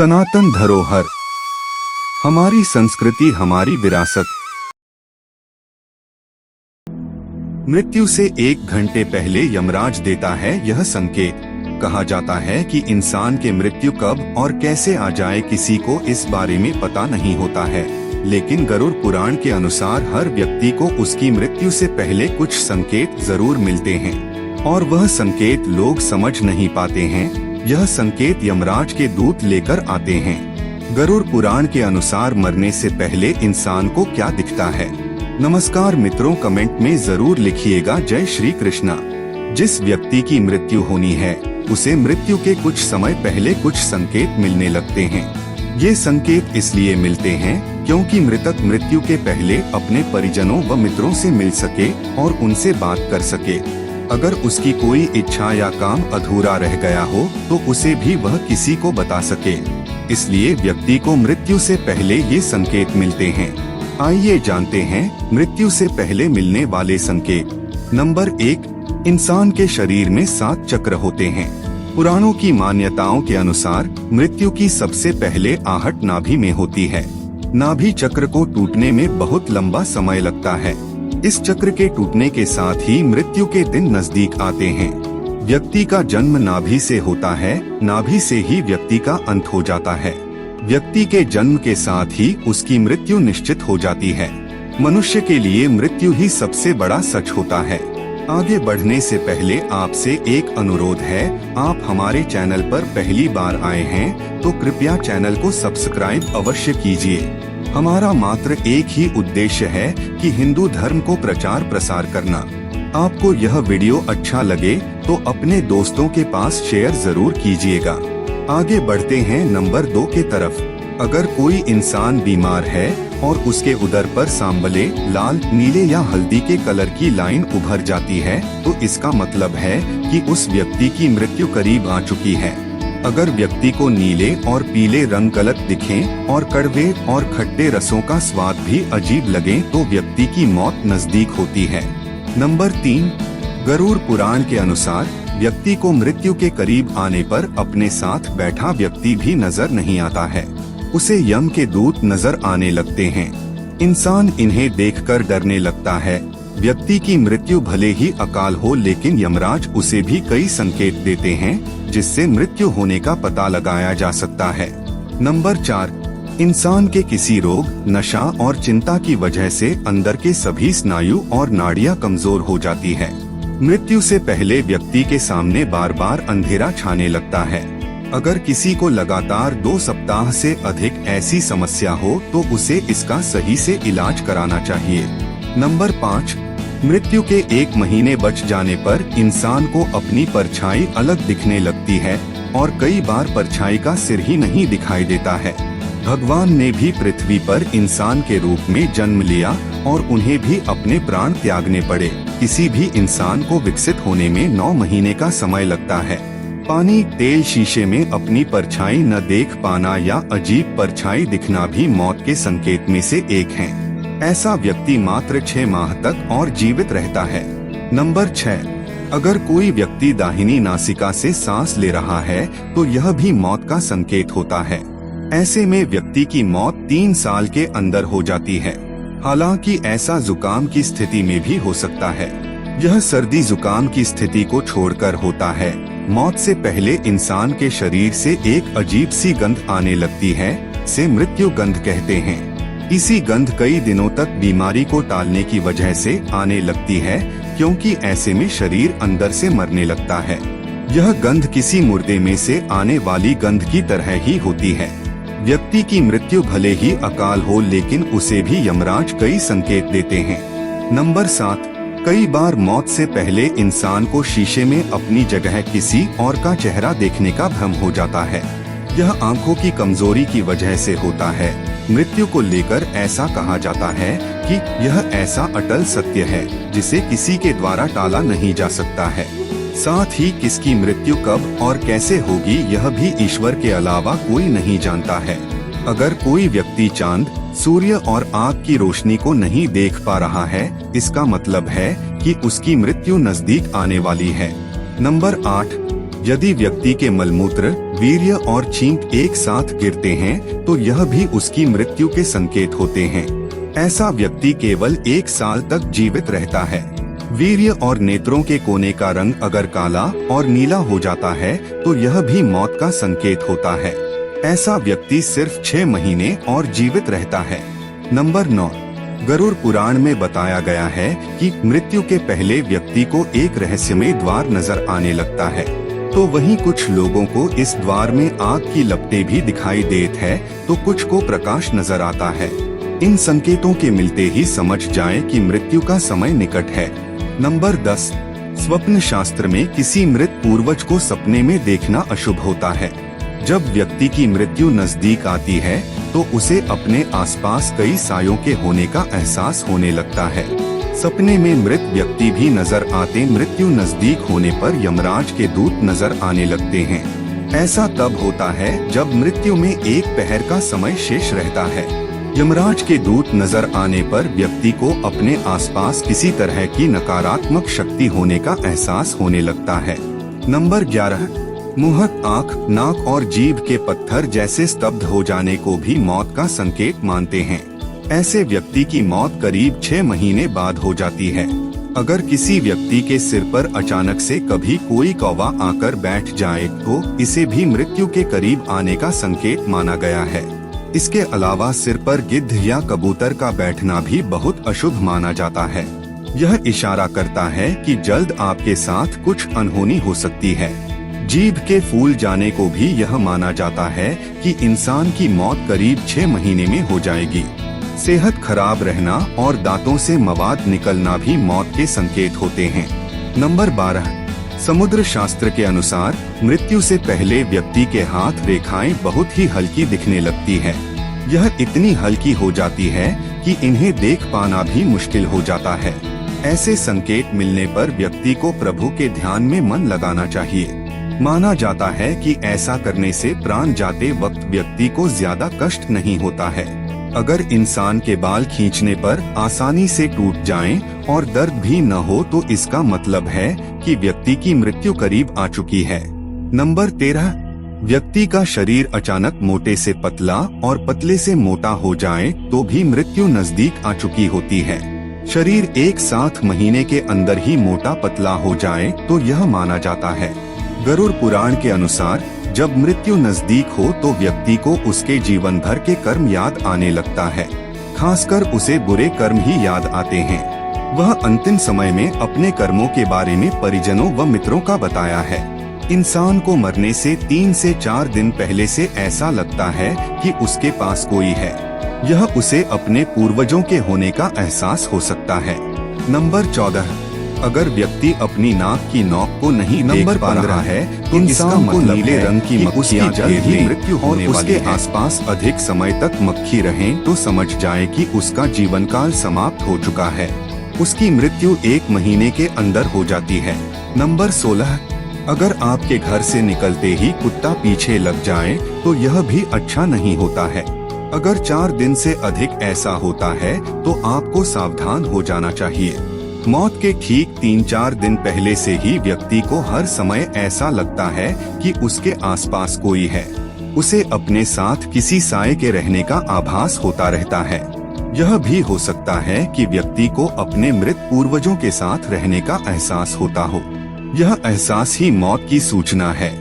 सनातन धरोहर, हमारी संस्कृति, हमारी विरासत। मृत्यु से 1 घंटे पहले यमराज देता है यह संकेत। कहा जाता है कि इंसान के मृत्यु कब और कैसे आ जाए किसी को इस बारे में पता नहीं होता है, लेकिन गरुड़ पुराण के अनुसार हर व्यक्ति को उसकी मृत्यु से पहले कुछ संकेत जरूर मिलते हैं और वह संकेत लोग समझ नहीं पाते हैं। यह संकेत यमराज के दूत लेकर आते हैं। गरुड़ पुराण के अनुसार मरने से पहले इंसान को क्या दिखता है? नमस्कार मित्रों, कमेंट में जरूर लिखिएगा जय श्री कृष्णा। जिस व्यक्ति की मृत्यु होनी है उसे मृत्यु के कुछ समय पहले कुछ संकेत मिलने लगते हैं। ये संकेत इसलिए मिलते हैं क्योंकि मृतक मृत्यु के पहले अपने परिजनों व मित्रों से मिल सके और उनसे बात कर सके। अगर उसकी कोई इच्छा या काम अधूरा रह गया हो तो उसे भी वह किसी को बता सके। इसलिए व्यक्ति को मृत्यु से पहले ये संकेत मिलते हैं। आइए जानते हैं मृत्यु से पहले मिलने वाले संकेत। नंबर 1, इंसान के शरीर में 7 चक्र होते हैं। पुराणों की मान्यताओं के अनुसार मृत्यु की सबसे पहले आहट नाभि में होती है। नाभि चक्र को टूटने में बहुत लंबा समय लगता है। इस चक्र के टूटने के साथ ही मृत्यु के दिन नजदीक आते हैं। व्यक्ति का जन्म नाभि से होता है, नाभि से ही व्यक्ति का अंत हो जाता है। व्यक्ति के जन्म के साथ ही उसकी मृत्यु निश्चित हो जाती है। मनुष्य के लिए मृत्यु ही सबसे बड़ा सच होता है। आगे बढ़ने से पहले आपसे एक अनुरोध है, आप हमारे चैनल पर पहली बार आए हैं तो कृपया चैनल को सब्सक्राइब अवश्य कीजिए। हमारा मात्र एक ही उद्देश्य है कि हिंदू धर्म को प्रचार प्रसार करना। आपको यह वीडियो अच्छा लगे तो अपने दोस्तों के पास शेयर जरूर कीजिएगा। आगे बढ़ते हैं नंबर 2 के तरफ। अगर कोई इंसान बीमार है और उसके उदर पर सांबले, लाल, नीले या हल्दी के कलर की लाइन उभर जाती है तो इसका मतलब है कि उस व्यक्ति की मृत्यु करीब आ चुकी है। अगर व्यक्ति को नीले और पीले रंग गलत दिखें और कड़वे और खट्टे रसों का स्वाद भी अजीब लगे तो व्यक्ति की मौत नजदीक होती है। नंबर 3, गरुड़ पुराण के अनुसार व्यक्ति को मृत्यु के करीब आने पर अपने साथ बैठा व्यक्ति भी नजर नहीं आता है, उसे यम के दूत नजर आने लगते हैं। इंसान इन्हें देखकर डरने लगता है। व्यक्ति की मृत्यु भले ही अकाल हो लेकिन यमराज उसे भी कई संकेत देते हैं जिससे मृत्यु होने का पता लगाया जा सकता है। नंबर 4, इंसान के किसी रोग, नशा और चिंता की वजह से अंदर के सभी स्नायु और नाड़ियां कमजोर हो जाती है। मृत्यु से पहले व्यक्ति के सामने बार बार अंधेरा छाने लगता है। अगर किसी को लगातार 2 सप्ताह से अधिक ऐसी समस्या हो तो उसे इसका सही से इलाज कराना चाहिए। नंबर 5, मृत्यु के 1 महीने बच जाने पर इंसान को अपनी परछाई अलग दिखने लगती है और कई बार परछाई का सिर ही नहीं दिखाई देता है। भगवान ने भी पृथ्वी पर इंसान के रूप में जन्म लिया और उन्हें भी अपने प्राण त्यागने पड़े। किसी भी इंसान को विकसित होने में 9 महीने का समय लगता है। पानी, तेल, शीशे में अपनी परछाई न देख पाना या अजीब परछाई दिखना भी मौत के संकेत में से एक है। ऐसा व्यक्ति मात्र 6 माह तक और जीवित रहता है। नंबर 6, अगर कोई व्यक्ति दाहिनी नासिका से सांस ले रहा है तो यह भी मौत का संकेत होता है। ऐसे में व्यक्ति की मौत 3 साल के अंदर हो जाती है। हालांकि ऐसा जुकाम की स्थिति में भी हो सकता है। यह सर्दी जुकाम की स्थिति को छोड़कर होता है। मौत से पहले इंसान के शरीर से एक अजीब सी गंध आने लगती है, इसे मृत्यु गंध कहते हैं। इसी गंध कई दिनों तक बीमारी को टालने की वजह से आने लगती है क्योंकि ऐसे में शरीर अंदर से मरने लगता है। यह गंध किसी मुर्दे में से आने वाली गंध की तरह ही होती है। व्यक्ति की मृत्यु भले ही अकाल हो लेकिन उसे भी यमराज कई संकेत देते हैं। नंबर 7, कई बार मौत से पहले इंसान को शीशे में अपनी जगह किसी और का चेहरा देखने का भ्रम हो जाता है। यह आंखों की कमजोरी की वजह से होता है। मृत्यु को लेकर ऐसा कहा जाता है कि यह ऐसा अटल सत्य है जिसे किसी के द्वारा टाला नहीं जा सकता है। साथ ही किसकी मृत्यु कब और कैसे होगी यह भी ईश्वर के अलावा कोई नहीं जानता है। अगर कोई व्यक्ति चांद, सूर्य और आग की रोशनी को नहीं देख पा रहा है, इसका मतलब है कि उसकी मृत्यु नजदीक आने वाली है। नंबर 8, यदि व्यक्ति के मलमूत्र, वीर्य और छींक एक साथ गिरते हैं तो यह भी उसकी मृत्यु के संकेत होते हैं। ऐसा व्यक्ति केवल 1 साल तक जीवित रहता है। वीर्य और नेत्रों के कोने का रंग अगर काला और नीला हो जाता है तो यह भी मौत का संकेत होता है। ऐसा व्यक्ति सिर्फ 6 महीने और जीवित रहता है। नंबर 9, गरुड़ पुराण में बताया गया है कि मृत्यु के पहले व्यक्ति को एक रहस्यमय द्वार नजर आने लगता है, तो वहीं कुछ लोगों को इस द्वार में आग की लपटें भी दिखाई देत है तो कुछ को प्रकाश नजर आता है। इन संकेतों के मिलते ही समझ जाएं कि मृत्यु का समय निकट है। नंबर 10, स्वप्न शास्त्र में किसी मृत पूर्वज को सपने में देखना अशुभ होता है। जब व्यक्ति की मृत्यु नजदीक आती है तो उसे अपने आसपास कई सायों के होने का एहसास होने लगता है। सपने में मृत व्यक्ति भी नजर आते। मृत्यु नजदीक होने पर यमराज के दूत नजर आने लगते हैं। ऐसा तब होता है जब मृत्यु में 1 पहर का समय शेष रहता है। यमराज के दूत नजर आने पर व्यक्ति को अपने आसपास किसी तरह की नकारात्मक शक्ति होने का एहसास होने लगता है। नंबर 11, मुंह, आँख, नाक और जीभ के पत्थर जैसे स्तब्ध हो जाने को भी मौत का संकेत मानते हैं। ऐसे व्यक्ति की मौत करीब 6 महीने बाद हो जाती है। अगर किसी व्यक्ति के सिर पर अचानक से कभी कोई कौवा आकर बैठ जाए तो इसे भी मृत्यु के करीब आने का संकेत माना गया है। इसके अलावा सिर पर गिद्ध या कबूतर का बैठना भी बहुत अशुभ माना जाता है। यह इशारा करता है कि जल्द आपके साथ कुछ अनहोनी हो सकती है। जीभ के फूल जाने को भी यह माना जाता है कि इंसान की मौत करीब 6 महीने में हो जाएगी। सेहत खराब रहना और दांतों से मवाद निकलना भी मौत के संकेत होते हैं। नंबर 12, समुद्र शास्त्र के अनुसार मृत्यु से पहले व्यक्ति के हाथ रेखाएं बहुत ही हल्की दिखने लगती है। यह इतनी हल्की हो जाती है कि इन्हें देख पाना भी मुश्किल हो जाता है। ऐसे संकेत मिलने पर व्यक्ति को प्रभु के ध्यान में मन लगाना चाहिए। माना जाता है कि ऐसा करने से प्राण जाते वक्त व्यक्ति को ज्यादा कष्ट नहीं होता है। अगर इंसान के बाल खींचने पर आसानी से टूट जाएं और दर्द भी न हो तो इसका मतलब है कि व्यक्ति की मृत्यु करीब आ चुकी है। नंबर 13, व्यक्ति का शरीर अचानक मोटे से पतला और पतले से मोटा हो जाए तो भी मृत्यु नजदीक आ चुकी होती है। शरीर 1 महीने के अंदर ही मोटा पतला हो जाए तो यह माना जाता है। गरुड़ पुराण के अनुसार जब मृत्यु नजदीक हो तो व्यक्ति को उसके जीवन भर के कर्म याद आने लगता है। खासकर उसे बुरे कर्म ही याद आते हैं। वह अंतिम समय में अपने कर्मों के बारे में परिजनों व मित्रों का बताया है। इंसान को मरने से 3 से 4 दिन पहले से ऐसा लगता है कि उसके पास कोई है। यह उसे अपने पूर्वजों के होने का एहसास हो सकता है। नंबर 14, अगर व्यक्ति अपनी नाक की नोक को नहीं देख पा रहा है तो इंसान को नीले रंग की मक्खियां जल्द ही मृत्यु होने वाली है। उसके आसपास अधिक समय तक मक्खी रहें तो समझ जाए कि उसका जीवन काल समाप्त हो चुका है। उसकी मृत्यु 1 महीने के अंदर हो जाती है। नंबर 16, अगर आपके घर से निकलते ही कुत्ता पीछे लग जाए तो यह भी अच्छा नहीं होता है। अगर 4 दिन से अधिक ऐसा होता है तो आपको सावधान हो जाना चाहिए। मौत के ठीक 3-4 दिन पहले से ही व्यक्ति को हर समय ऐसा लगता है कि उसके आसपास कोई है। उसे अपने साथ किसी साये के रहने का आभास होता रहता है। यह भी हो सकता है कि व्यक्ति को अपने मृत पूर्वजों के साथ रहने का एहसास होता हो। यह एहसास ही मौत की सूचना है।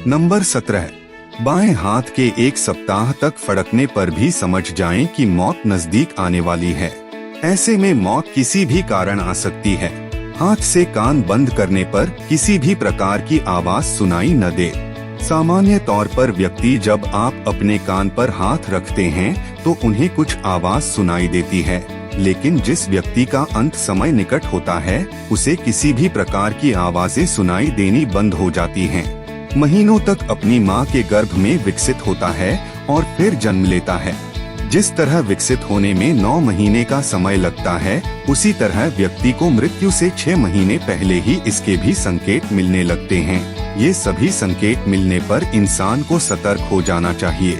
नंबर 17, बाएं हाथ के 1 सप्ताह तक फड़कने पर भी समझ जाएं कि मौत नजदीक आने वाली है। ऐसे में मौत किसी भी कारण आ सकती है। हाथ से कान बंद करने पर किसी भी प्रकार की आवाज सुनाई न दे। सामान्य तौर पर व्यक्ति जब आप अपने कान पर हाथ रखते हैं तो उन्हें कुछ आवाज सुनाई देती है, लेकिन जिस व्यक्ति का अंत समय निकट होता है उसे किसी भी प्रकार की आवाजें सुनाई देनी बंद हो जाती हैं। महीनों तक अपनी मां के गर्भ में विकसित होता है और फिर जन्म लेता है। जिस तरह विकसित होने में 9 महीने का समय लगता है, उसी तरह व्यक्ति को मृत्यु से 6 महीने पहले ही इसके भी संकेत मिलने लगते हैं। ये सभी संकेत मिलने पर इंसान को सतर्क हो जाना चाहिए।